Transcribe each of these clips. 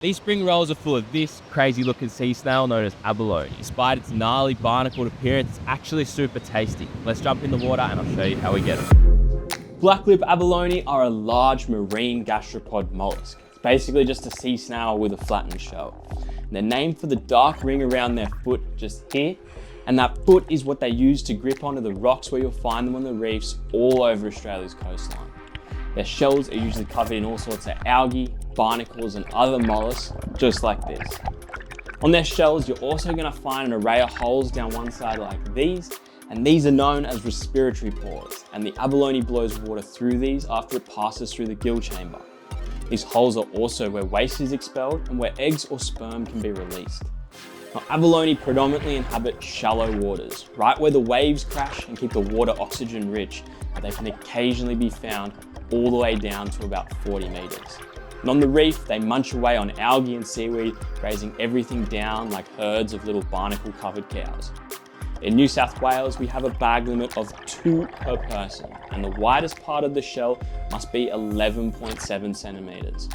These spring rolls are full of this crazy looking sea snail known as abalone. Despite its gnarly barnacled appearance, it's actually super tasty. Let's jump in the water and I'll show you how we get them. Blacklip abalone are a large marine gastropod mollusk. It's basically just a sea snail with a flattened shell. And they're named for the dark ring around their foot just here, and that foot is what they use to grip onto the rocks where you'll find them on the reefs all over Australia's coastline. Their shells are usually covered in all sorts of algae, barnacles and other mollusks, just like this. On their shells, you're also going to find an array of holes down one side like these, and these are known as respiratory pores, and the abalone blows water through these after it passes through the gill chamber. These holes are also where waste is expelled and where eggs or sperm can be released. Now, abalone predominantly inhabit shallow waters, right where the waves crash and keep the water oxygen rich, but they can occasionally be found all the way down to about 40 meters. And on the reef, they munch away on algae and seaweed, grazing everything down like herds of little barnacle-covered cows. In New South Wales, we have a bag limit of 2 per person, and the widest part of the shell must be 11.7 centimeters.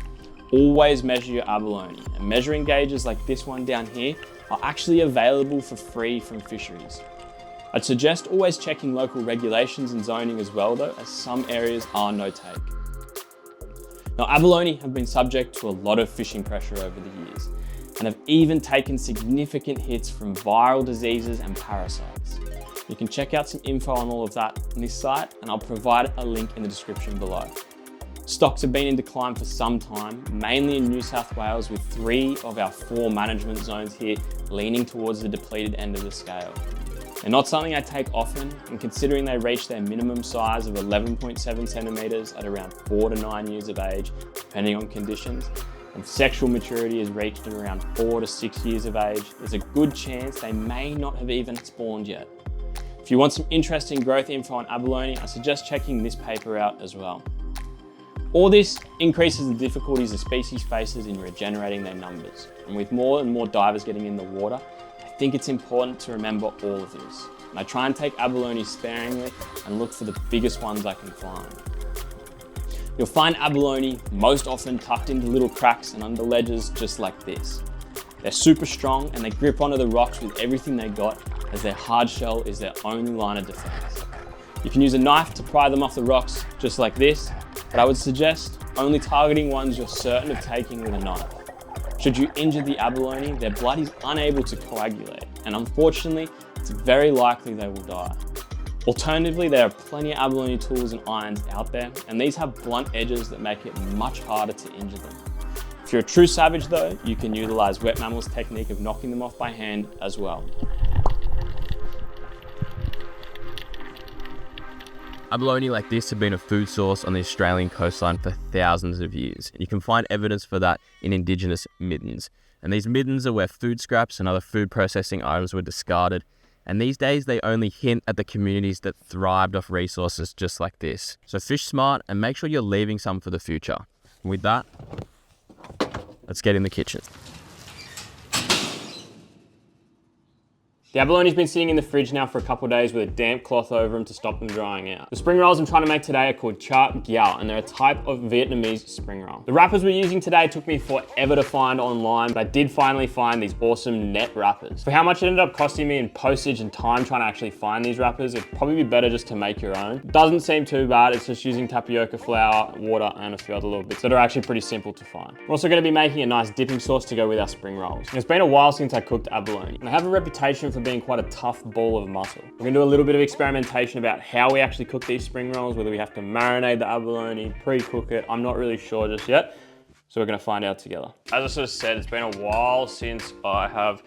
Always measure your abalone, and measuring gauges like this one down here are actually available for free from fisheries. I'd suggest always checking local regulations and zoning as well though, as some areas are no take. Now, abalone have been subject to a lot of fishing pressure over the years, and have even taken significant hits from viral diseases and parasites. You can check out some info on all of that on this site, and I'll provide a link in the description below. Stocks have been in decline for some time, mainly in New South Wales, with 3 of our 4 management zones here leaning towards the depleted end of the scale. They're not something I take often, and considering they reach their minimum size of 11.7 centimeters at around 4 to 9 years of age, depending on conditions, and sexual maturity is reached at around 4 to 6 years of age, there's a good chance they may not have even spawned yet. If you want some interesting growth info on abalone, I suggest checking this paper out as well. All this increases the difficulties the species faces in regenerating their numbers, and with more and more divers getting in the water, I think it's important to remember all of this. And I try and take abalone sparingly and look for the biggest ones I can find. You'll find abalone most often tucked into little cracks and under ledges just like this. They're super strong and they grip onto the rocks with everything they got, as their hard shell is their only line of defense. You can use a knife to pry them off the rocks just like this, but I would suggest only targeting ones you're certain of taking with a knife. Should you injure the abalone, their blood is unable to coagulate, and unfortunately, it's very likely they will die. Alternatively, there are plenty of abalone tools and irons out there, and these have blunt edges that make it much harder to injure them. If you're a true savage though, you can utilize wet mammals technique of knocking them off by hand as well. Abalone like this have been a food source on the Australian coastline for thousands of years. You can find evidence for that in indigenous middens. And these middens are where food scraps and other food processing items were discarded. And these days they only hint at the communities that thrived off resources just like this. So fish smart and make sure you're leaving some for the future. And with that, let's get in the kitchen. The abalone's been sitting in the fridge now for a couple of days with a damp cloth over them to stop them drying out. The spring rolls I'm trying to make today are called Cha Gio, and they're a type of Vietnamese spring roll. The wrappers we're using today took me forever to find online, but I did finally find these awesome net wrappers. For how much it ended up costing me in postage and time trying to actually find these wrappers, it'd probably be better just to make your own. It doesn't seem too bad, it's just using tapioca flour, water, and a few other little bits that are actually pretty simple to find. We're also gonna be making a nice dipping sauce to go with our spring rolls. It's been a while since I cooked abalone, and I have a reputation for being quite a tough ball of muscle. We're gonna do a little bit of experimentation about how we actually cook these spring rolls, whether we have to marinate the abalone, pre-cook it. I'm not really sure just yet, so we're gonna find out together. As I sort of said, it's been a while since I have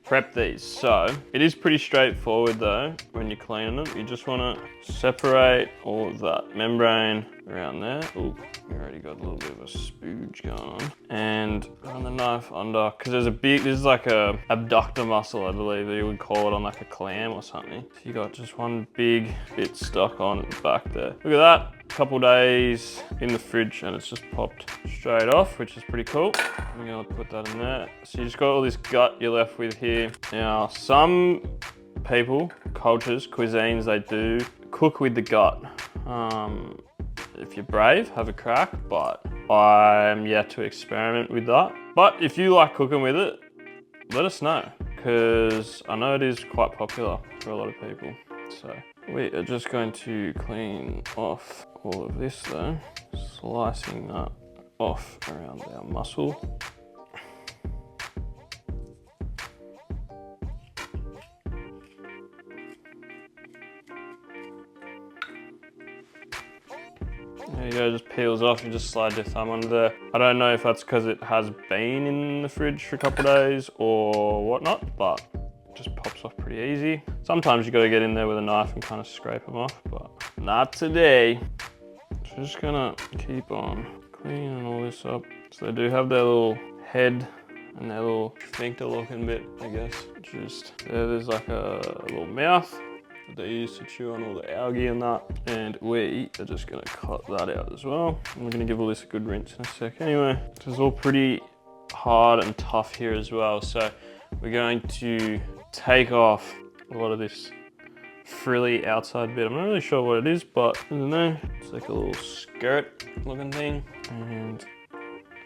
prepped these. So it is pretty straightforward though when you're cleaning them. You just wanna separate all of that membrane around there. Ooh, we already got a little bit of a spooge going on. And run the knife under, because there's a big, this is like a abductor muscle, I believe that you would call it on like a clam or something. So you got just one big bit stuck on at the back there. Look at that, a couple days in the fridge and it's just popped straight off, which is pretty cool. I'm gonna put that in there. So you just got all this gut you're left with here. Now, some people, cultures, cuisines, they do cook with the gut. If you're brave, have a crack, but I'm yet to experiment with that. But if you like cooking with it, let us know, because I know it is quite popular for a lot of people. So we are just going to clean off all of this though, slicing that off around our muscle. There you go, just peels off. You just slide your thumb under there. I don't know if that's because it has been in the fridge for a couple of days or whatnot, but it just pops off pretty easy. Sometimes you gotta get in there with a knife and kind of scrape them off, but not today. So just gonna keep on cleaning all this up. So they do have their little head and their little sphincter looking bit, I guess. Just there's like a little mouth that they use to chew on all the algae and that. And we are just gonna cut that out as well. And we're gonna give all this a good rinse in a sec. Anyway, this is all pretty hard and tough here as well. So we're going to take off a lot of this frilly outside bit. I'm not really sure what it is, but I don't know. It's like a little skirt looking thing. And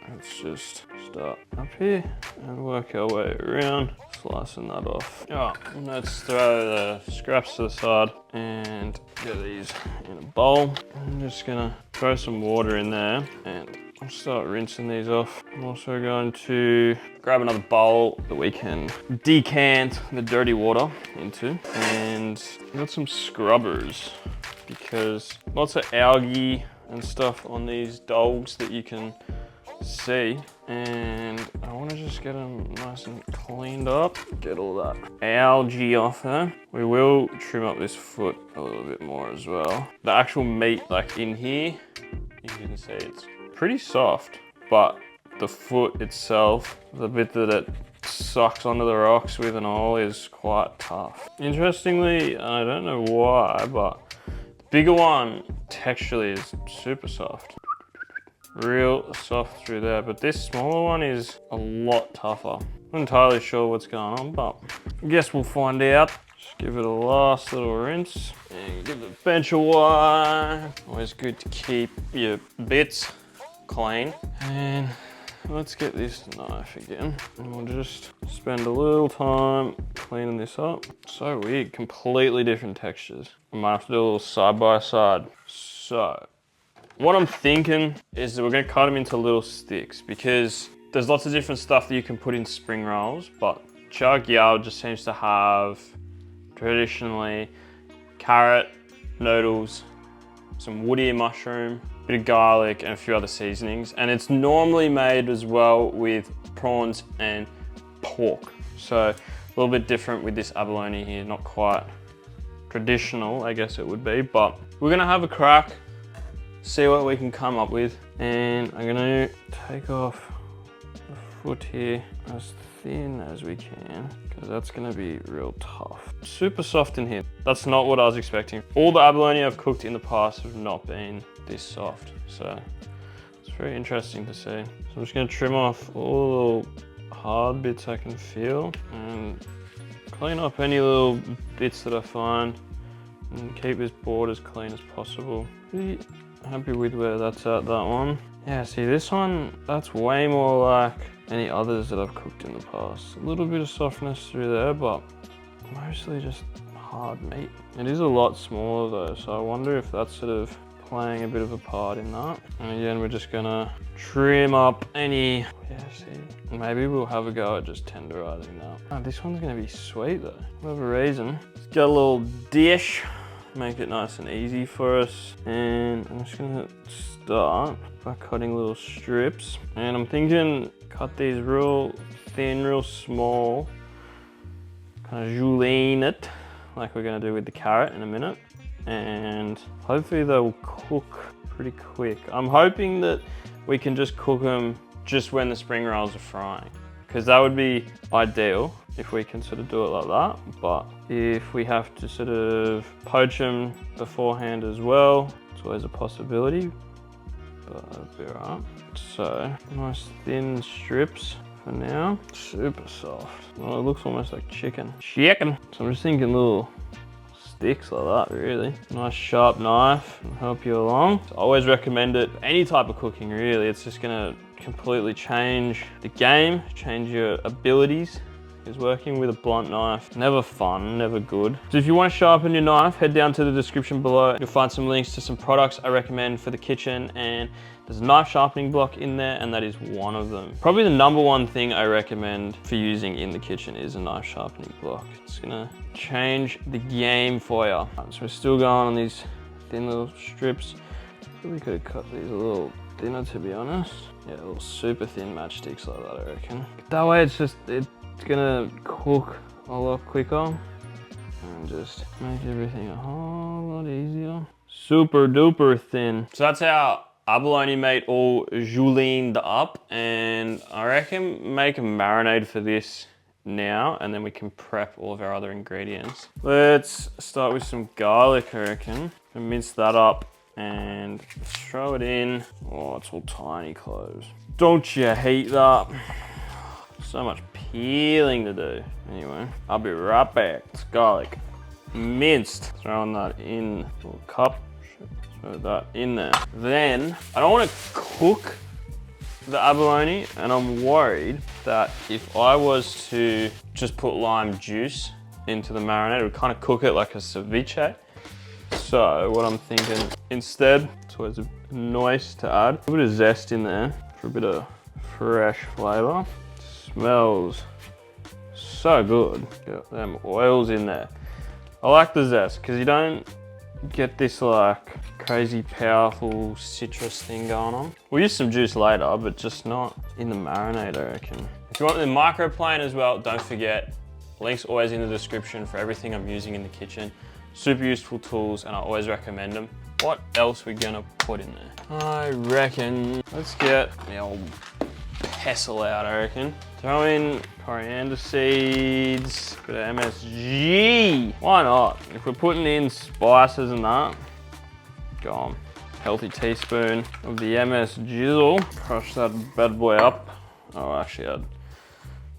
let's just start up here and work our way around, slicing that off. Oh, let's throw the scraps to the side and get these in a bowl. I'm just gonna throw some water in there and I'll start rinsing these off. I'm also going to grab another bowl that we can decant the dirty water into, and I've got some scrubbers because lots of algae and stuff on these dogs that you can see, and I want to just get them nice and cleaned up, get all that algae off there. We will trim up this foot a little bit more as well. The actual meat, like in here, you can see it's pretty soft, but the foot itself, the bit that it sucks onto the rocks with and all, is quite tough. Interestingly, I don't know why, but the bigger one texturally is super soft. Real soft through there, but this smaller one is a lot tougher. Not entirely sure what's going on, but I guess we'll find out. Just give it a last little rinse and give the bench a wipe. Always good to keep your bits clean. And let's get this knife again, and we'll just spend a little time cleaning this up. So weird, completely different textures. I might have to do a little side by side. So what I'm thinking is that we're gonna cut them into little sticks, because there's lots of different stuff that you can put in spring rolls, but Cha Gio just seems to have traditionally carrot, noodles, some woody mushroom, bit of garlic, and a few other seasonings. And it's normally made as well with prawns and pork. So a little bit different with this abalone here, not quite traditional, I guess it would be, but we're gonna have a crack, see what we can come up with. And I'm gonna take off the foot here as thin as we can, because that's gonna be real tough. Super soft in here. That's not what I was expecting. All the abalone I've cooked in the past have not been this soft, so it's very interesting to see. So I'm just gonna trim off all the little hard bits I can feel and clean up any little bits that I find and keep this board as clean as possible. Pretty happy with where that's at, that one. Yeah, see this one, that's way more like any others that I've cooked in the past. A little bit of softness through there, but mostly just hard meat. It is a lot smaller though, so I wonder if that's sort of playing a bit of a part in that. And again, we're just gonna trim up any, yeah, see, maybe we'll have a go at just tenderizing that. Oh, this one's gonna be sweet though, for whatever reason. It's got a little dish, make it nice and easy for us. And I'm just gonna start by cutting little strips. And I'm thinking cut these real thin, real small, kind of julienne it, like we're gonna do with the carrot in a minute. And hopefully they'll cook pretty quick. I'm hoping that we can just cook them just when the spring rolls are frying, because that would be ideal if we can sort of do it like that. But if we have to sort of poach them beforehand as well, it's always a possibility, but that'll be all right. So nice thin strips for now. Super soft. Oh, it looks almost like chicken. So I'm just thinking little sticks like that, really. Nice sharp knife will help you along. So I always recommend it. Any type of cooking, really. It's just gonna completely change the game, change your abilities. Is working with a blunt knife. Never fun, never good. So if you want to sharpen your knife, head down to the description below. You'll find some links to some products I recommend for the kitchen, and there's a knife sharpening block in there, and that is one of them. Probably the #1 thing I recommend for using in the kitchen is a knife sharpening block. It's gonna change the game for you. So we're still going on these thin little strips. Probably could have cut these a little thinner, to be honest. Yeah, little super thin matchsticks like that, I reckon. That way it's gonna cook a lot quicker and just make everything a whole lot easier. Super duper thin. So that's our abalone mate all julienned up, and I reckon make a marinade for this now, and then we can prep all of our other ingredients. Let's start with some garlic, I reckon. And mince that up and throw it in. Oh, it's all tiny cloves. Don't you hate that? So much peeling to do. Anyway, I'll be right back. It's garlic, minced. Throwing that in a little cup. Throw that in there. Then, I don't want to cook the abalone, and I'm worried that if I was to just put lime juice into the marinade, it would kind of cook it like a ceviche. So what I'm thinking, instead, it's always nice to add a bit of zest in there for a bit of fresh flavor. Smells so good. Got them oils in there. I like the zest because you don't get this like crazy powerful citrus thing going on. We'll use some juice later, but just not in the marinade, I reckon. If you want the microplane as well, don't forget, links always in the description for everything I'm using in the kitchen. Super useful tools, and I always recommend them. What else we gonna put in there? I reckon, let's get the old pestle out, I reckon. Throw in coriander seeds, bit of MSG. Why not? If we're putting in spices and that, go on. Healthy teaspoon of the MS Jizzle. Crush that bad boy up. Oh, actually add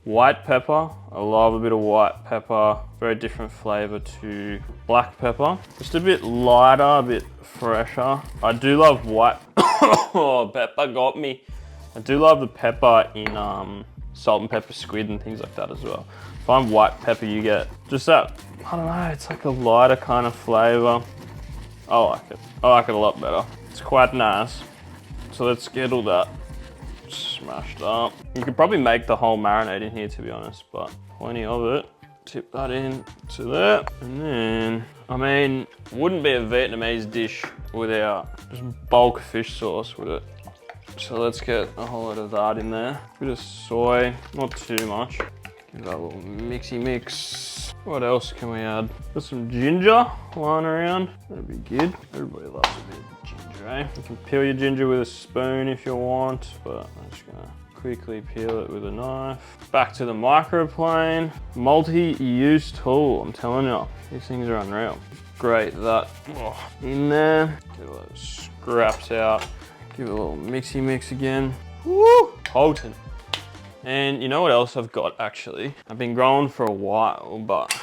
white pepper. I love a bit of white pepper. Very different flavor to black pepper. Just a bit lighter, a bit fresher. I do love white. Oh, pepper got me. I do love the pepper in salt and pepper squid and things like that as well. Find white pepper, you get just that, I don't know, it's like a lighter kind of flavor. I like it. I like it a lot better. It's quite nice. So let's get all that smashed up. You could probably make the whole marinade in here, to be honest, but plenty of it. Tip that in to there. And then, I mean, wouldn't be a Vietnamese dish without just bulk fish sauce, would it? So let's get a whole lot of that in there. Bit of soy, not too much. Give that a little mixy mix. What else can we add? Got some ginger lying around. That'd be good. Everybody loves a bit of ginger, eh? You can peel your ginger with a spoon if you want, but I'm just gonna quickly peel it with a knife. Back to the microplane. Multi-use tool, I'm telling you. These things are unreal. Grate that in there. Get all those scraps out. Give it a little mixy mix again. Woo! Potent. And you know what else I've got actually? I've been growing for a while, but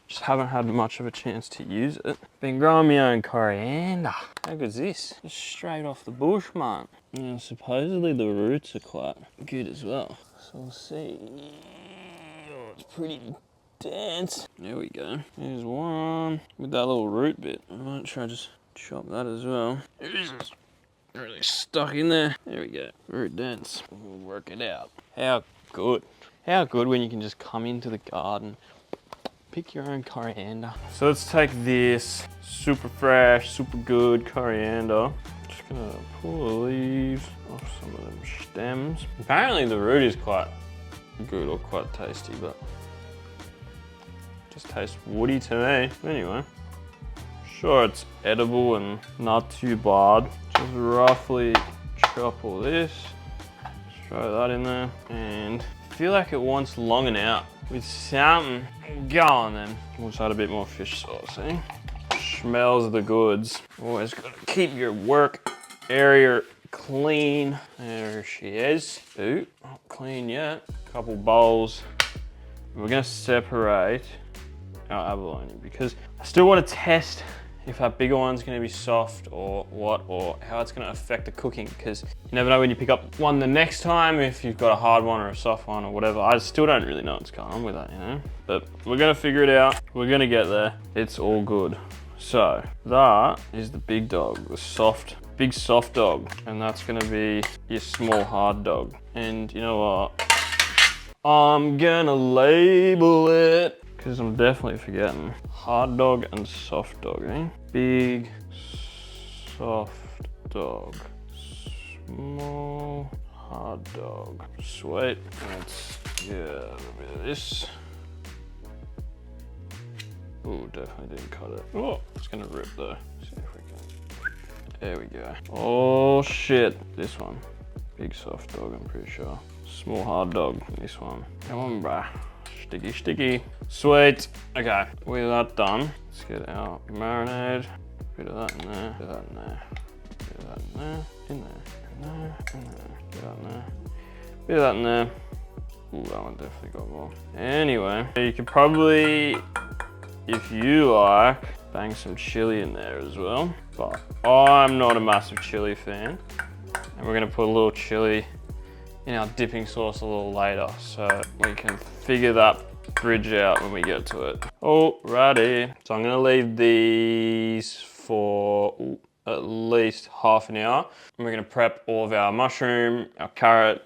just haven't had much of a chance to use it. Been growing my own coriander. How good's this? Just straight off the bush, man. And supposedly the roots are quite good as well. So we'll see. Oh, it's pretty dense. There we go. Here's one with that little root bit. I might try just chop that as well. Jesus. Really stuck in there. There we go. Very dense. We'll work it out. How good. How good when you can just come into the garden, pick your own coriander. So let's take this super fresh, super good coriander. Just gonna pull the leaves off some of them stems. Apparently the root is quite good or quite tasty, but just tastes woody to me. Anyway, sure it's edible and not too bad. Just roughly chop all this, throw that in there, and I feel like it wants longing out with something. Go on then. We'll just add a bit more fish sauce, eh? Smells the goods. Always gotta keep your work area clean. There she is. Ooh, not clean yet. Couple bowls. We're gonna separate our abalone, because I still want to test if that bigger one's going to be soft or what, or how it's going to affect the cooking, because you never know when you pick up one the next time if you've got a hard one or a soft one or whatever. I still don't really know what's going on with that, you know, but we're going to figure it out. We're going to get there. It's all good. So that is the big dog, the soft, big soft dog, and that's going to be your small hard dog. And you know what? I'm gonna label it, because I'm definitely forgetting. Hard dog and soft dog, eh? Big, soft dog. Small, hard dog. Sweet. Let's get a bit of this. Oh, definitely didn't cut it. Oh, it's gonna rip though. See if we can. There we go. Oh shit, this one. Big soft dog, I'm pretty sure. Small hard dog, this one. Come on, bruh. Sticky, sticky. Sweet. Okay, with that done, let's get our marinade. Bit of that in there, bit of that in there, bit of that in there, in there, in there, in there, bit of that in there, bit of that in there. Ooh, that one definitely got more. Anyway, you could probably, if you like, bang some chili in there as well. But I'm not a massive chili fan. And we're gonna put a little chili in our dipping sauce a little later, so we can figure that bridge out when we get to it. Alrighty, so I'm gonna leave these for at least half an hour. And we're gonna prep all of our mushroom, our carrot,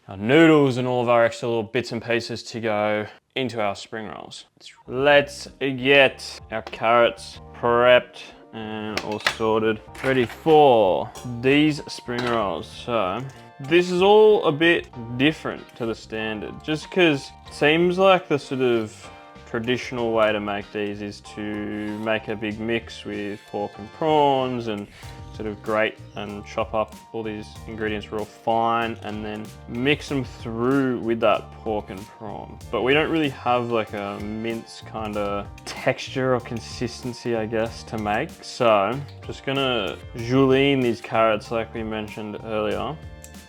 our noodles, and all of our extra little bits and pieces to go into our spring rolls. Let's get our carrots prepped and all sorted, ready for these spring rolls. So this is all a bit different to the standard, just because it seems like the sort of traditional way to make these is to make a big mix with pork and prawns and sort of grate and chop up all these ingredients real fine and then mix them through with that pork and prawn. But we don't really have like a mince kind of texture or consistency, I guess, to make. So just gonna julienne these carrots like we mentioned earlier,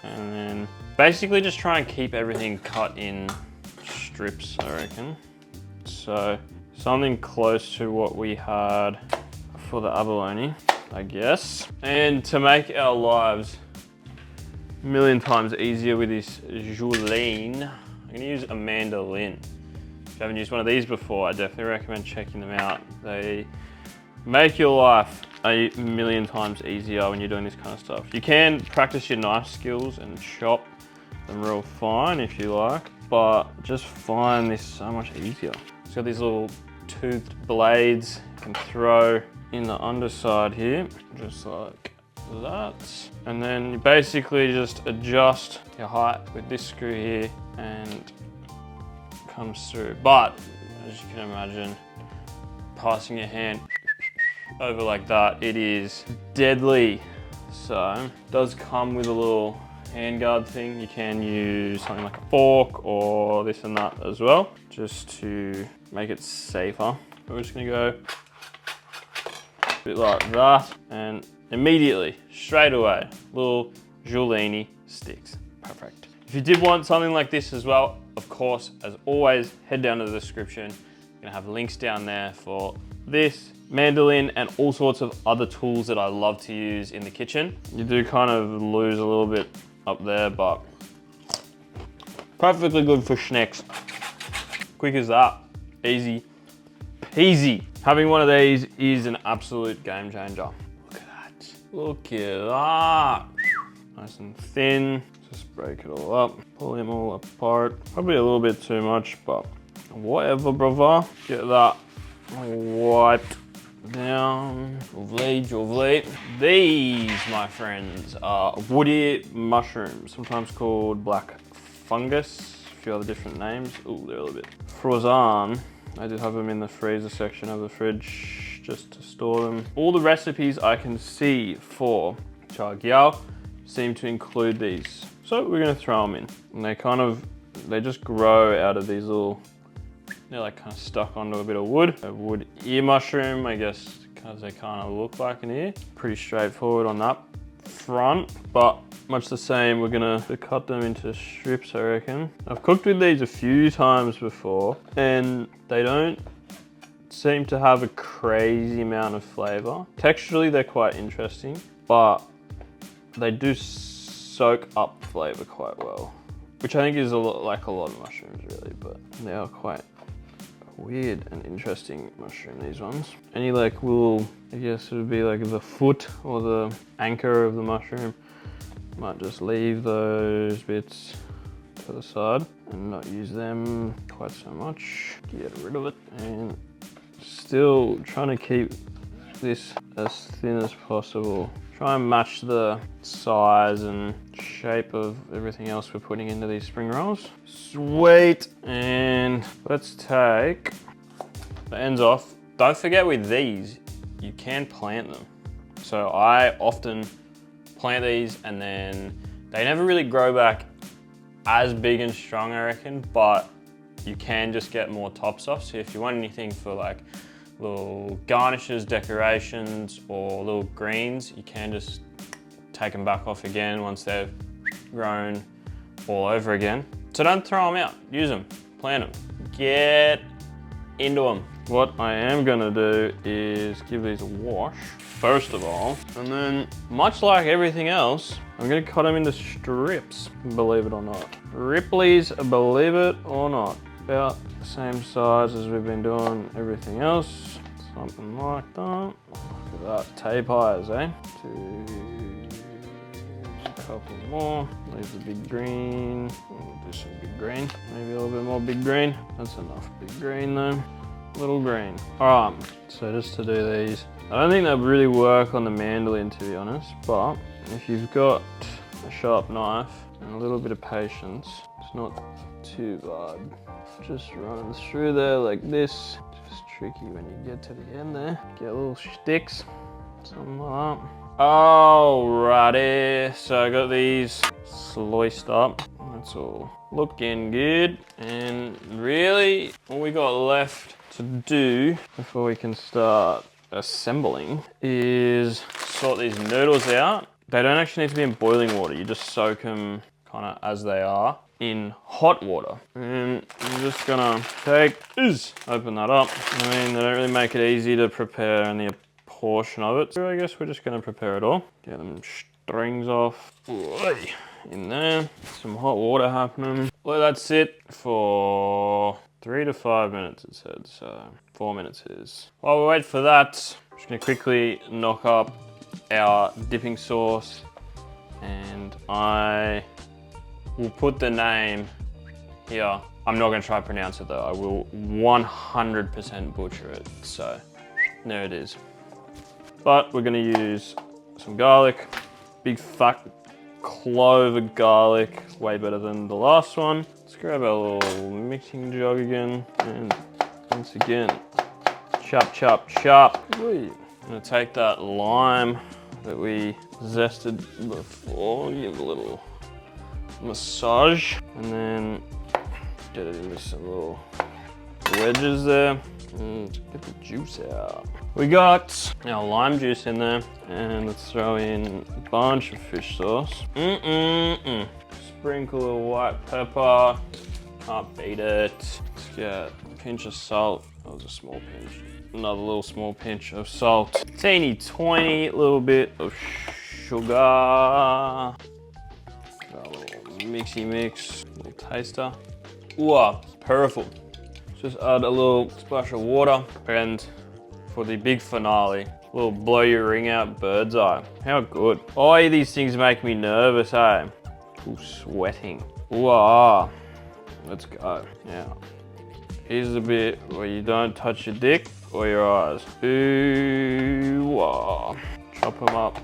and then basically just try and keep everything cut in strips, I reckon. So something close to what we had for the abalone, I guess. And to make our lives a million times easier with this julienne, I'm gonna use a mandolin. If you haven't used one of these before, I definitely recommend checking them out. They make your life a million times easier when you're doing this kind of stuff. You can practice your knife skills and chop them real fine if you like, but just find this so much easier. It's got these little toothed blades you can throw in the underside here, just like that. And then you basically just adjust your height with this screw here and comes through. But as you can imagine, passing your hand over like that, it is deadly. So it does come with a little handguard thing. You can use something like a fork or this and that as well, just to make it safer. We're just gonna go a bit like that, and immediately, straight away, little julienne sticks. Perfect. If you did want something like this as well, of course, as always, head down to the description. I'm gonna have links down there for this, mandolin, and all sorts of other tools that I love to use in the kitchen. You do kind of lose a little bit up there, but perfectly good for snacks. Quick as that, easy peasy. Having one of these is an absolute game changer. Look at that, look at that. Nice and thin, just break it all up, pull them all apart. Probably a little bit too much, but whatever, brother. Get that wiped down. Lovely. These, my friends, are woody mushrooms, sometimes called black fungus, a few other different names. Oh, they're a little bit frozen. I did have them in the freezer section of the fridge just to store them. All the recipes I can see for Cha Gio seem to include these. So we're gonna throw them in. And they just grow out of these little, they're like kind of stuck onto a bit of wood. A wood ear mushroom, I guess, because they kind of look like an ear. Pretty straightforward on that front, but much the same, we're gonna cut them into strips, I reckon. I've cooked with these a few times before, and they don't seem to have a crazy amount of flavor. Texturally, they're quite interesting, but they do soak up flavor quite well, which I think is a lot like a lot of mushrooms really, but they are quite weird and interesting mushroom, these ones. Any like little, I guess it would be like the foot or the anchor of the mushroom. Might just leave those bits to the side and not use them quite so much. Get rid of it, and still trying to keep this as thin as possible. Try and match the size and shape of everything else we're putting into these spring rolls. Sweet, and let's take the ends off. Don't forget with these, you can plant them. So I often plant these and then they never really grow back as big and strong, I reckon, but you can just get more tops off. So if you want anything for like little garnishes, decorations, or little greens, you can just take them back off again once they've grown all over again. So don't throw them out, use them, plant them, get into them. What I am gonna do is give these a wash, first of all, and then much like everything else, I'm gonna cut them into strips, believe it or not. Ripley's, believe it or not. About the same size as we've been doing everything else. Something like that. Look at that, tape highs, eh? A couple more. Leave the big green. We'll do some big green. Maybe a little bit more big green. That's enough big green though. Little green. All right, so just to do these. I don't think they'll really work on the mandolin, to be honest, but if you've got a sharp knife and a little bit of patience, it's not too bad. Just running through there like this. Just tricky when you get to the end there. Get little sticks, something like that. Alrighty, so I got these sliced up. That's all looking good. And really, all we got left to do before we can start assembling is sort these noodles out. They don't actually need to be in boiling water. You just soak them kind of as they are in hot water. And I'm just gonna open that up. I mean, they don't really make it easy to prepare only a portion of it. So I guess we're just gonna prepare it all. Get them strings off. In there, some hot water happening. Let that sit for 3 to 5 minutes, it said, so 4 minutes is. While we wait for that, I'm just gonna quickly knock up our dipping sauce, and I will put the name here. I'm not gonna try to pronounce it though. I will 100% butcher it, so there it is. But we're gonna use some garlic, big fat clove of garlic, way better than the last one. Let's grab our little mixing jug again, and once again, chop, chop, chop. I'm gonna take that lime that we zested before, give a little massage, and then get it into some little wedges there, and get the juice out. We got our lime juice in there, and let's throw in a bunch of fish sauce. Sprinkle of white pepper, can't beat it. Let's get a pinch of salt. That was a small pinch. Another little small pinch of salt. Teeny tiny little bit of sugar. Got a little mixy mix, little taster. Ooh, powerful. Just add a little splash of water, and for the big finale, little blow your ring out bird's eye. How good. All these things make me nervous, eh? Ooh, sweating. Ooh, let's go. Now, here's the bit where you don't touch your dick or your eyes. Ooh, chop them up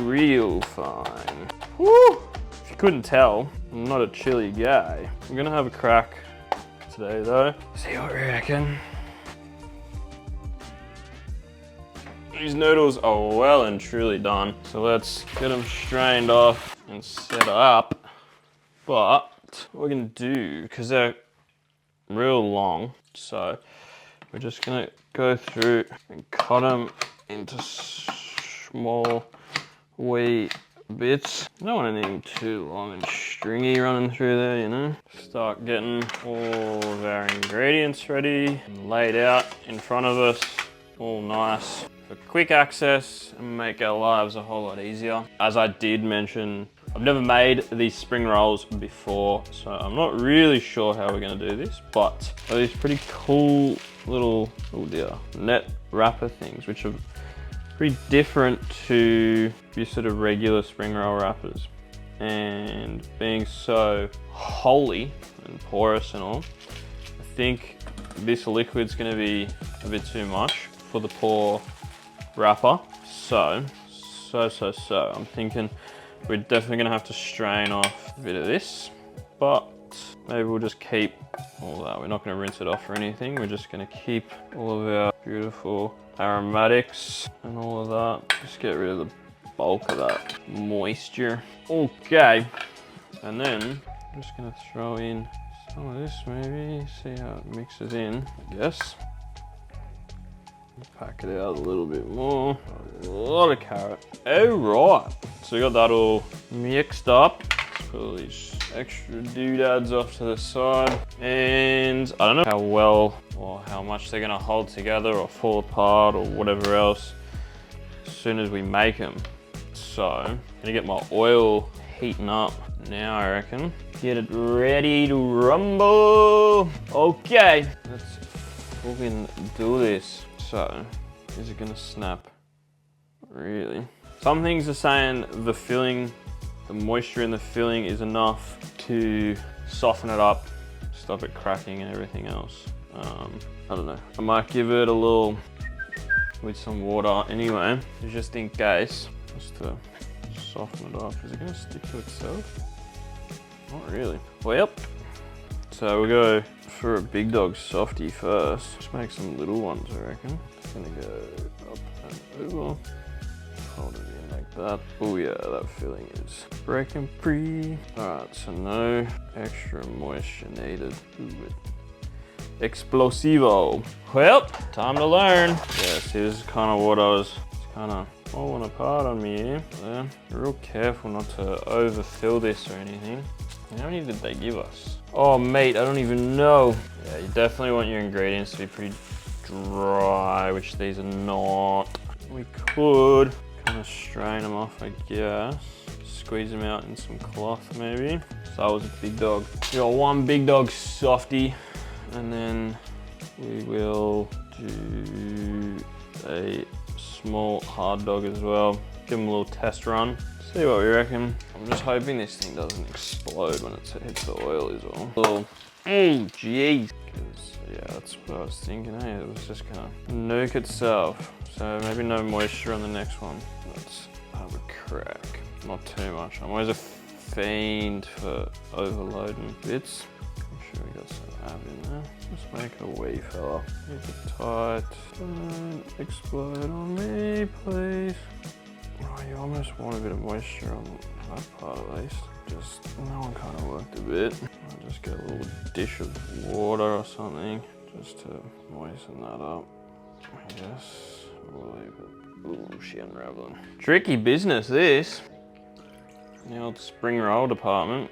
real fine. Woo! If you couldn't tell, I'm not a chili guy. I'm gonna have a crack today though. See what we reckon. These noodles are well and truly done. So let's get them strained off and set up. But what we're gonna do, because they're real long, so we're just gonna go through and cut them into small, wee bits. I don't want anything too long and stringy running through there, you know. Start getting all of our ingredients ready and laid out in front of us, all nice for quick access and make our lives a whole lot easier. As I did mention, I've never made these spring rolls before, so I'm not really sure how we're gonna do this, but these pretty cool little, oh dear, net wrapper things, which are pretty different to your sort of regular spring roll wrappers. And being so holy and porous and all, I think this liquid's gonna be a bit too much for the poor wrapper. So, I'm thinking we're definitely gonna have to strain off a bit of this, but maybe we'll just keep all that. We're not gonna rinse it off or anything. We're just gonna keep all of our beautiful aromatics and all of that. Just get rid of the bulk of that moisture. Okay, and then I'm just gonna throw in some of this maybe, see how it mixes in, I guess. Pack it out a little bit more. A lot of carrot. All right, so we got that all mixed up. Let's put all these extra doodads off to the side. And I don't know how well or how much they're gonna hold together or fall apart or whatever else as soon as we make them. So I'm gonna get my oil heating up now, I reckon. Get it ready to rumble. Okay, let's fucking do this. So, is it gonna snap? Really? Some things are saying the filling, the moisture in the filling is enough to soften it up, stop it cracking and everything else. I don't know. I might give it a little with some water anyway, just in case, just to soften it up. Is it gonna stick to itself? Not really. Well, yep. So we'll go for a big dog softie first. Just make some little ones, I reckon. It's gonna go up and over. Hold it in like that. Oh yeah, that filling is breaking free. Alright, so no extra moisture needed. Explosivo. Well, time to learn. Yeah, see, this is kind of what I was kind of falling apart on me here. Yeah, real careful not to overfill this or anything. How many did they give us? Oh mate, I don't even know. Yeah, you definitely want your ingredients to be pretty dry, which these are not. We could kind of strain them off, I guess. Squeeze them out in some cloth maybe. So that was a big dog. We got one big dog softie, and then we will do a small hard dog as well. Give them a little test run. See what we reckon. I'm just hoping this thing doesn't explode when it hits the oil as well. Oh jeez. Yeah, that's what I was thinking, hey? It was just gonna nuke itself. So maybe no moisture on the next one. Let's have a crack. Not too much. I'm always a fiend for overloading bits. I'm sure we got some ab in there. Just make it a wee fella. Keep it tight. Don't explode on me, please. Oh, you almost want a bit of moisture on that part at least. Just, that one kind of worked a bit. I'll just get a little dish of water or something just to moisten that up, I guess. We'll leave it. Ooh, she unraveling. Tricky business, this. The old spring roll department.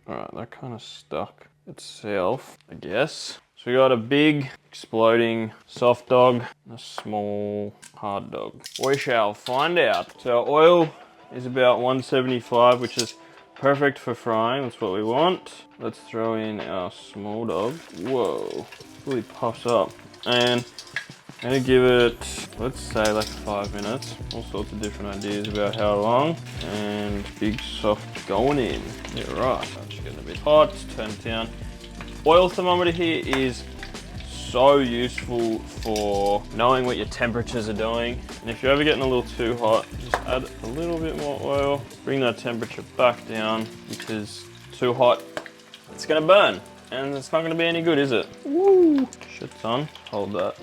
Alright, that kind of stuck itself, I guess. So we got a big exploding soft dog and a small hard dog. We shall find out. So our oil is about 175, which is perfect for frying. That's what we want. Let's throw in our small dog. Whoa, fully puffs up. And I'm gonna give it, let's say like 5 minutes. All sorts of different ideas about how long. And big soft going in. Yeah, right. It's getting a bit hot, turn it down. Oil thermometer here is so useful for knowing what your temperatures are doing. And if you're ever getting a little too hot, just add a little bit more oil, bring that temperature back down, because too hot, it's gonna burn. And it's not gonna be any good, is it? Woo! Shit's on, hold that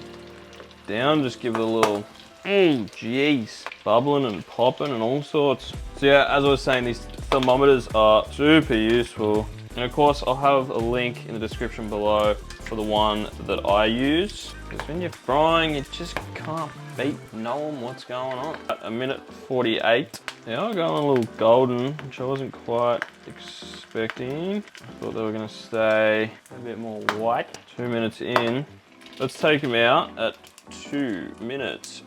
down, just give it a little, jeez, bubbling and popping and all sorts. So yeah, as I was saying, these thermometers are super useful. And of course, I'll have a link in the description below for the one that I use. Because when you're frying, you just can't beat Noam, what's going on? At a minute 48. They are going a little golden, which I wasn't quite expecting. I thought they were gonna stay a bit more white. 2 minutes in. Let's take them out at 2 minutes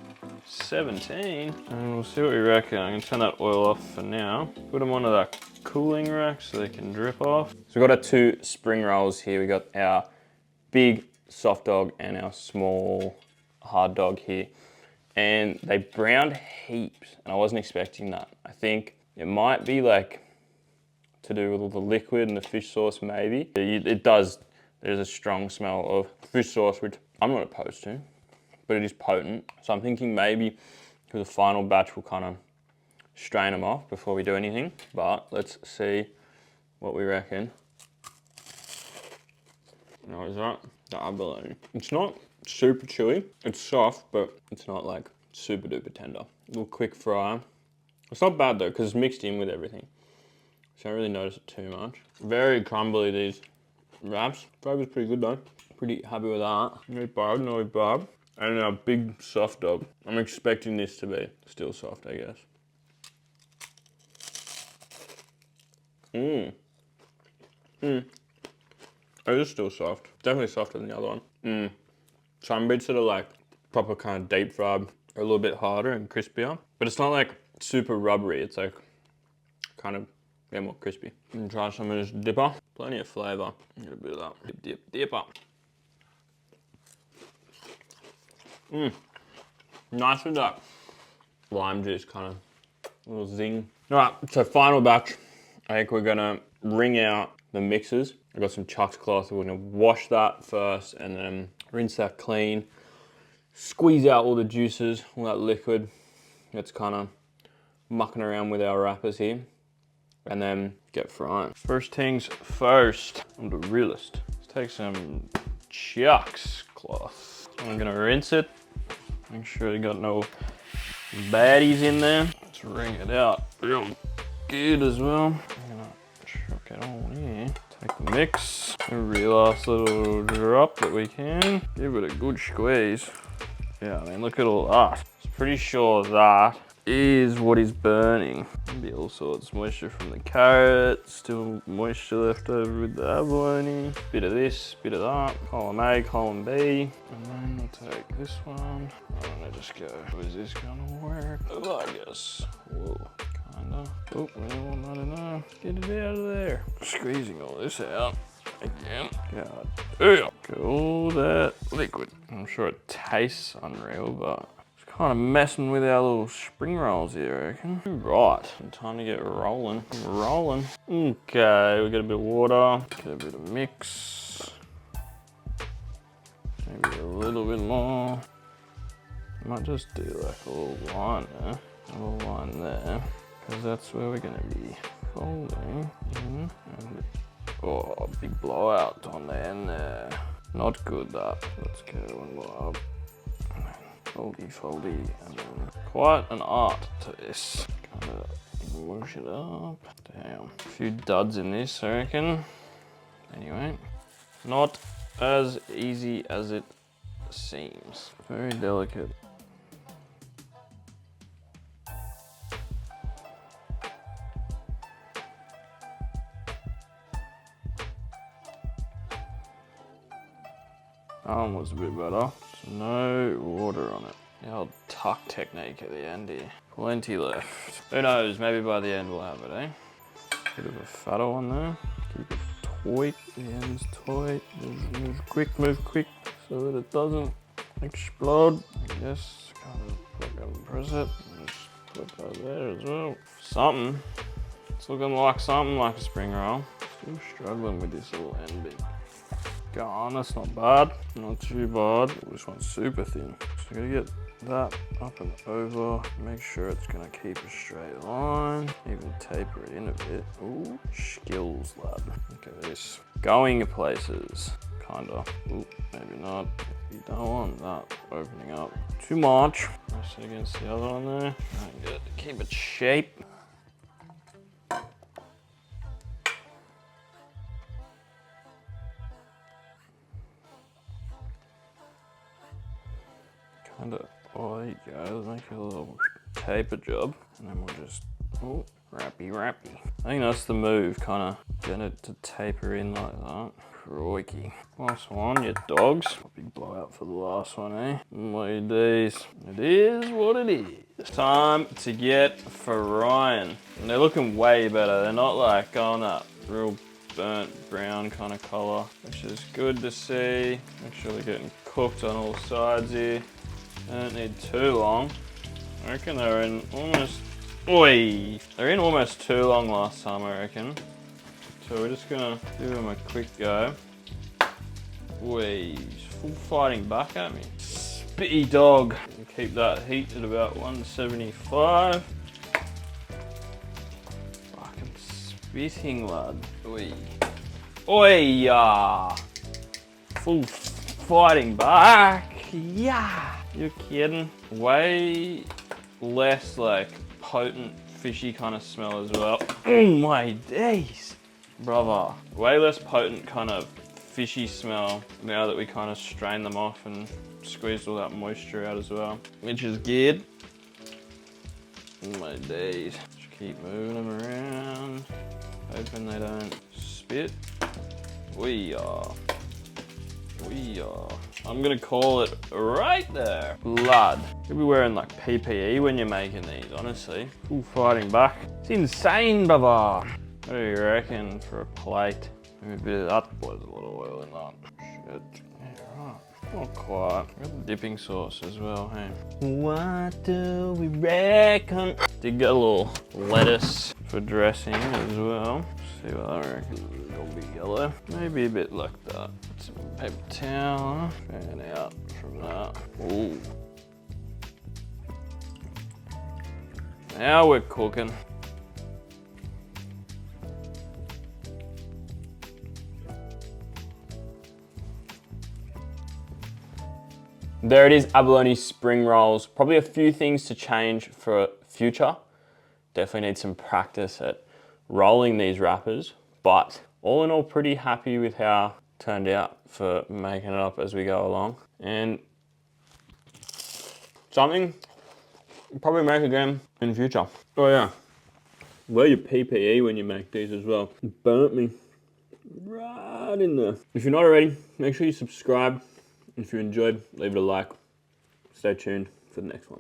17, and we'll see what we reckon. I'm gonna turn that oil off for now. Put them onto that cooling rack so they can drip off. So we've got our 2 spring rolls here. We got our big soft dog and our small hard dog here. And they browned heaps, and I wasn't expecting that. I think it might be like to do with all the liquid and the fish sauce maybe. It does, there's a strong smell of fish sauce, which I'm not opposed to, but it is potent. So I'm thinking maybe for the final batch we'll kind of strain them off before we do anything. But let's see what we reckon. Now is that the abalone? It's not super chewy. It's soft, but it's not like super duper tender. A little quick fry. It's not bad though, because it's mixed in with everything. So I don't really notice it too much. Very crumbly, these wraps. Flavor's pretty good though. Pretty happy with that. No barb, no barb. And our big soft dog. I'm expecting this to be still soft, I guess. It is still soft. Definitely softer than the other one. Some bits that are like proper kind of deep fried are a little bit harder and crispier. But it's not like super rubbery. It's like kind of more crispy. And try some of this dipper. Plenty of flavour. Get a bit of that. Dipper. Nice with that lime juice, kind of a little zing. All right, so final batch. I think we're gonna wring out the mixes. I got some chucks cloth. We're gonna wash that first and then rinse that clean. Squeeze out all the juices, all that liquid that's kind of mucking around with our wrappers here. And then get frying. First things first, I'm the realist. Let's take some chucks cloth. I'm gonna rinse it. Make sure you got no baddies in there. Let's wring it out real good as well. I'm gonna chuck it on here. Take the mix, every last little drop that we can. Give it a good squeeze. Yeah, I mean, look at all that. I'm pretty sure that is what is burning. Maybe all sorts of moisture from the carrot, still moisture left over with the abalone. Bit of this, bit of that. Column A, column B. And then we'll take this one. I'm gonna just go, is this gonna work? Oh, I guess. Whoa. Kinda. Oh, we don't want that in there. Get it out of there. Squeezing all this out again. God damn. Get all that liquid. I'm sure it tastes unreal, but it's kind of messing with our little spring rolls here, I reckon. Right, time to get rolling. Rolling. Okay, we got a bit of water, get a bit of mix. Maybe a little bit more. Might just do like a little line there. A little line there. Because that's where we're gonna be folding in. And oh, big blowout on the end there. Not good that. Let's go one more up. And then foldy, foldy, and then quite an art to this. Kind of mush it up. Damn. A few duds in this, I reckon. Anyway, not as easy as it seems. Very delicate. That one was a bit better. So no water on it. The old tuck technique at the end here. Plenty left. Who knows, maybe by the end we'll have it, eh? Bit of a fatter one there. Keep it tight, the end's tight. Move quick, so that it doesn't explode. I guess kind of plug and press it. And just put that there as well. Something. It's looking like something like a spring roll. Still struggling with this little end bit. Go on, that's not bad. Not too bad. This one's super thin. So gotta get that up and over. Make sure it's gonna keep a straight line. Even taper it in a bit. Ooh, skills lab. Look at this. Going places. Kinda. Ooh, maybe not. You don't want that opening up too much. Press it against the other one there. And good. Keep it shape. Kind of Oh, there you go. Let's make a little taper job. And then we'll just, oh, wrappy. I think that's the move, kind of get it to taper in like that. Crikey. Last one, you dogs. Big blowout for the last one, eh? Look at these. It is what it is. Time to get frying. And they're looking way better. They're not like going that real burnt brown kind of color, which is good to see. Make sure they're getting cooked on all sides here. They don't need too long. I reckon they're in almost, they're in almost too long last time, I reckon. So we're just gonna give them a quick go. He's full fighting back at me. Spitty dog. Keep that heat at about 175. Fucking spitting, lad. Oi. Full fighting back. Yeah. You're kidding. Way less like potent fishy kind of smell as well. Oh my days. Brother. Way less potent kind of fishy smell now that we kind of strained them off and squeezed all that moisture out as well, which is good. Oh my days. Just keep moving them around, hoping they don't spit. We are. I'm gonna call it right there. Blood. You'll be wearing like PPE when you're making these, honestly. Full fighting back. It's insane, brother. What do you reckon for a plate? Maybe a bit of that, boys, a lot of oil in that. Shit. Yeah, right. Not quite. Got the dipping sauce as well, hey? What do we reckon? Did get a little lettuce for dressing as well. See what I reckon. It'll be yellow. Maybe a bit like that. Some paper towel. Fan out from that. Ooh. Now we're cooking. There it is, Abalone Spring Rolls. Probably a few things to change for future. Definitely need some practice at rolling these wrappers, but all in all, pretty happy with how it turned out for making it up as we go along. And something we'll probably make again in the future. Oh yeah, wear your PPE when you make these as well. It burnt me right in there. If you're not already, make sure you subscribe. If you enjoyed, leave it a like. Stay tuned for the next one.